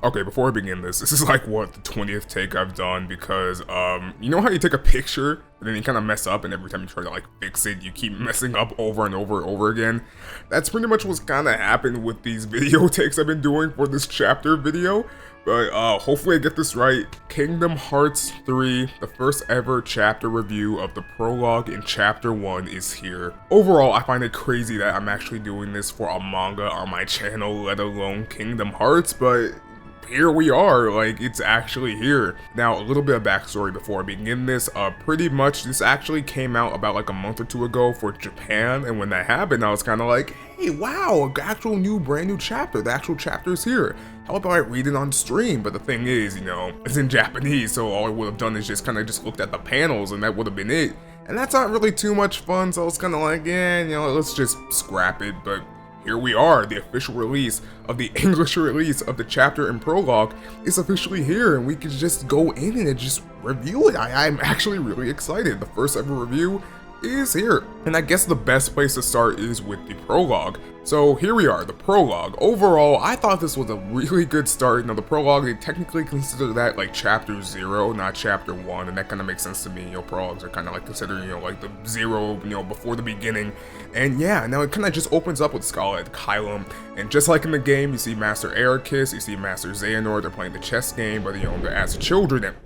Okay, before I begin this is like what, the 20th take I've done because, you know how you take a picture, and then you kind of mess up, and every time you try to like fix it, you keep messing up over and over and over again? That's pretty much what's kind of happened with these video takes I've been doing for this chapter video. But hopefully I get this right. Kingdom Hearts 3, the first ever chapter review of the Prologue and Chapter 1 is here. Overall, I find it crazy that I'm actually doing this for a manga on my channel, let alone Kingdom Hearts, but here we are, like, it's actually here. Now, a little bit of backstory before I begin this. Pretty much this actually came out about like a month or two ago for Japan, and when that happened, I was kind of like, hey, wow, an actual brand new chapter. The actual chapter is here. How about I read it on stream? But the thing is, you know, it's in Japanese, so all I would have done is just kind of looked at the panels, and that would have been it. And that's not really too much fun, so I was kind of like, yeah, you know, let's just scrap it. But here we are, the official release of the English release of the chapter and prologue is officially here, and we can just go in and just review it. I'm actually really excited. The first ever review is here. And I guess the best place to start is with the prologue. So here we are, the prologue. Overall, I thought this was a really good start. Now the prologue, they technically consider that like chapter 0, not chapter 1, and that kind of makes sense to me. You know, prologues are kind of like considered, you know, like the 0, you know, before the beginning. And yeah, now it kind of just opens up with Scarlet Kylam, and just like in the game, you see Master Ericus, you see Master Xehanort, they're playing the chess game, but you know, they're as children, and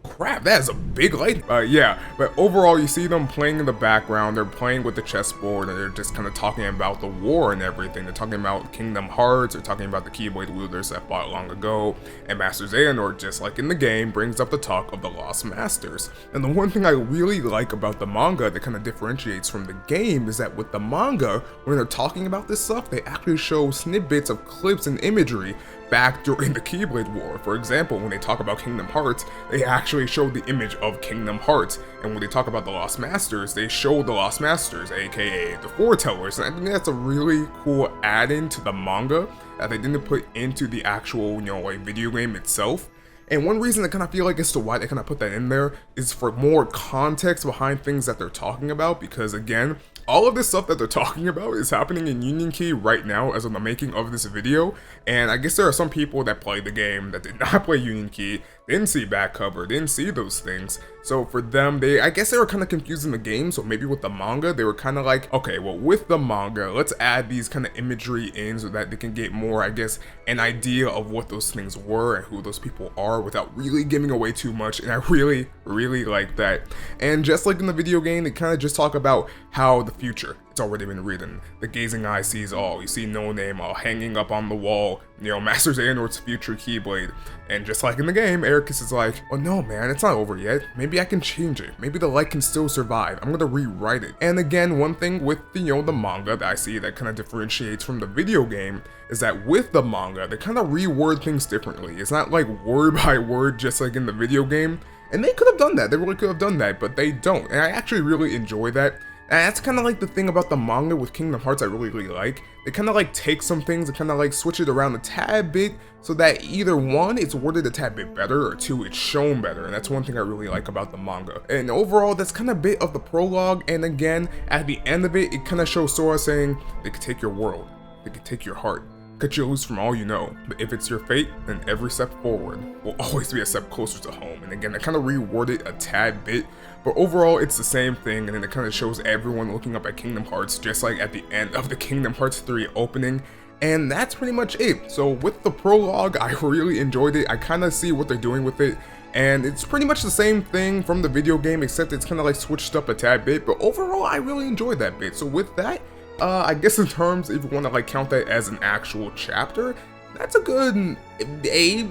crap, that is a big light. Yeah, but overall you see them playing in the background, they're playing with the chessboard, and they're just kind of talking about the war and everything. They're talking about Kingdom Hearts, they're talking about the Keyblade wielders that fought long ago, and Master Xehanort, just like in the game, brings up the talk of the Lost Masters. And the one thing I really like about the manga that kind of differentiates from the game is that with the manga, when they're talking about this stuff, they actually show snippets of clips and imagery back during the Keyblade War. For example, when they talk about Kingdom Hearts, they actually show the image of Kingdom Hearts, and when they talk about the Lost Masters, they show the Lost Masters, aka the Foretellers, and I think that's a really cool add-in to the manga that they didn't put into the actual, you know, like video game itself. And one reason I kind of feel like as to why they kind of put that in there is for more context behind things that they're talking about, because again, all of this stuff that they're talking about is happening in Union Key right now as of the making of this video, and I guess there are some people that played the game that did not play Union Key, didn't see back cover, didn't see those things. So for them, I guess they were kind of confused in the game, so maybe with the manga, they were kind of like, okay, well with the manga, let's add these kind of imagery in so that they can get more, I guess, an idea of what those things were and who those people are without really giving away too much, and I really, really like that. And just like in the video game, they kind of just talk about how the future, it's already been written. The gazing eye sees all. You see No Name all hanging up on the wall, you know, Master Xehanort's future Keyblade. And just like in the game, Ericus is like, oh no man, it's not over yet. Maybe I can change it. Maybe the light can still survive. I'm gonna rewrite it. And again, one thing with the, you know, the manga that I see that kind of differentiates from the video game is that with the manga, they kind of reword things differently. It's not like word by word just like in the video game. And they could have done that. They really could have done that, but they don't. And I actually really enjoy that. And that's kind of like the thing about the manga with Kingdom Hearts I really, really like. They kind of like take some things and kind of like switch it around a tad bit so that either one, it's worded a tad bit better, or two, it's shown better. And that's one thing I really like about the manga. And overall, that's kind of a bit of the prologue. And again, at the end of it, it kind of shows Sora saying, they could take your world, they could take your heart, cut you loose from all you know, but if it's your fate, then every step forward will always be a step closer to home. And again, I kind of reworded a tad bit, but overall it's the same thing, and then it kind of shows everyone looking up at Kingdom Hearts just like at the end of the Kingdom Hearts 3 opening. And that's pretty much it. So with the prologue, I really enjoyed it. I kind of see what they're doing with it, and it's pretty much the same thing from the video game, except it's kind of like switched up a tad bit, but overall I really enjoyed that bit. So with that, I guess in terms, if you want to like count that as an actual chapter, that's a good 8,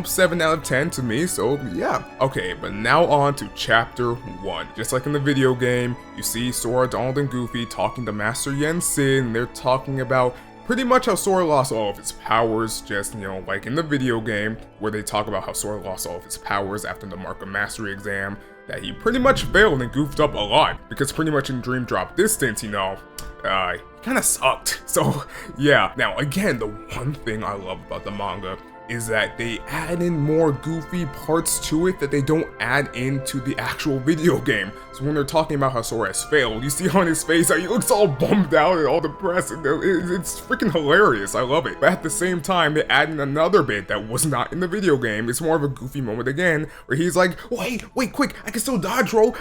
7 out of 10 to me, so yeah. Okay, but now on to chapter 1. Just like in the video game, you see Sora, Donald, and Goofy talking to Master Yen Sid, and they're talking about pretty much how Sora lost all of his powers, just, you know, like in the video game, where they talk about how Sora lost all of his powers after the Mark of Mastery exam, that he pretty much failed and goofed up a lot, because pretty much in Dream Drop Distance, you know, he kind of sucked. So yeah, now again, the one thing I love about the manga is that they add in more goofy parts to it that they don't add into the actual video game. So when they're talking about how Sora has failed, you see on his face how he looks all bummed out and all depressed, and it's freaking hilarious. I love it. But at the same time, they add in another bit that was not in the video game. It's more of a goofy moment again, where he's like, wait, quick, I can still dodge roll,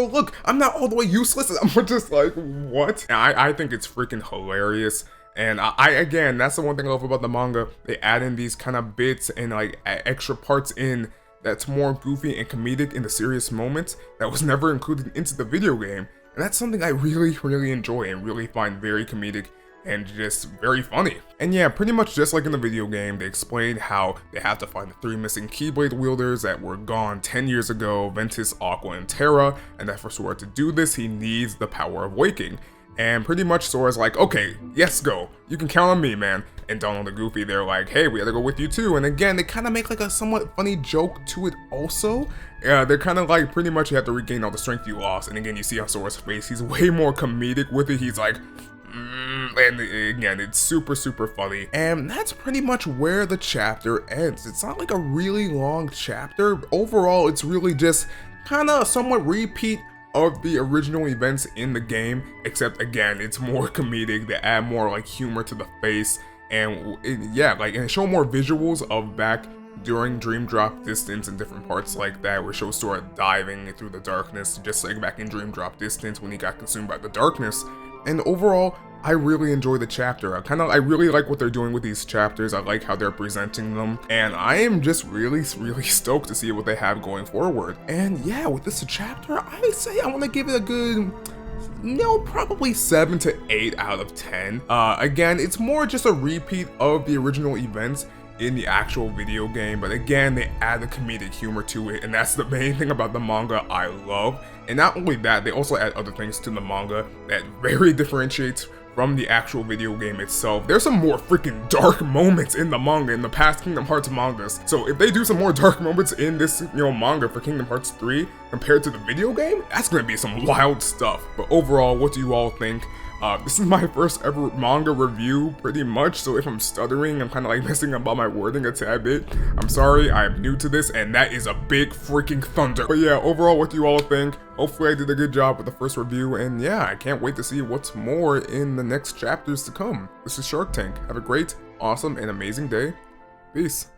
look, I'm not all the way useless. And I'm just like, what? And I think it's freaking hilarious. And again, that's the one thing I love about the manga. They add in these kind of bits and like extra parts in that's more goofy and comedic in the serious moments that was never included into the video game. And that's something I really enjoy and really find very comedic and just very funny. And yeah, pretty much just like in the video game, they explained how they have to find the 3 missing Keyblade wielders that were gone 10 years ago, Ventus, Aqua, and Terra, and that for Sora to do this, he needs the power of waking. And pretty much Sora's like, okay, yes, go. You can count on me, man. And Donald and Goofy, they're like, hey, we gotta go with you too. And again, they kind of make like a somewhat funny joke to it also. They're kind of like, pretty much you have to regain all the strength you lost. And again, you see on Sora's face, he's way more comedic with it. He's like, and again, it's super funny. And that's pretty much where the chapter ends. It's not like a really long chapter. Overall, it's really just kind of somewhat repeat of the original events in the game, except again, it's more comedic. They add more like humor to the face, and and show more visuals of back during Dream Drop Distance and different parts like that, where it shows Sora diving through the darkness, just like back in Dream Drop Distance when he got consumed by the darkness. And overall, I really enjoy the chapter. I really like what they're doing with these chapters. I like how they're presenting them, and I am just really stoked to see what they have going forward. And yeah, with this chapter, I say I want to give it a good, probably 7 to 8 out of 10. Again, it's more just a repeat of the original events in the actual video game, but again, they add the comedic humor to it, and that's the main thing about the manga I love. And not only that, they also add other things to the manga that very differentiates from the actual video game itself. There's some more freaking dark moments in the manga, in the past Kingdom Hearts mangas. So if they do some more dark moments in this, manga for Kingdom Hearts 3 compared to the video game, that's gonna be some wild stuff. But overall, what do you all think? This is my first ever manga review, pretty much, so if I'm stuttering, I'm kind of like messing up on my wording a tad bit. I'm sorry, I'm new to this, and that is a big freaking thunder. But yeah, overall, what do you all think? Hopefully I did a good job with the first review, and yeah, I can't wait to see what's more in the next chapters to come. This is Shark Tank. Have a great, awesome, and amazing day. Peace.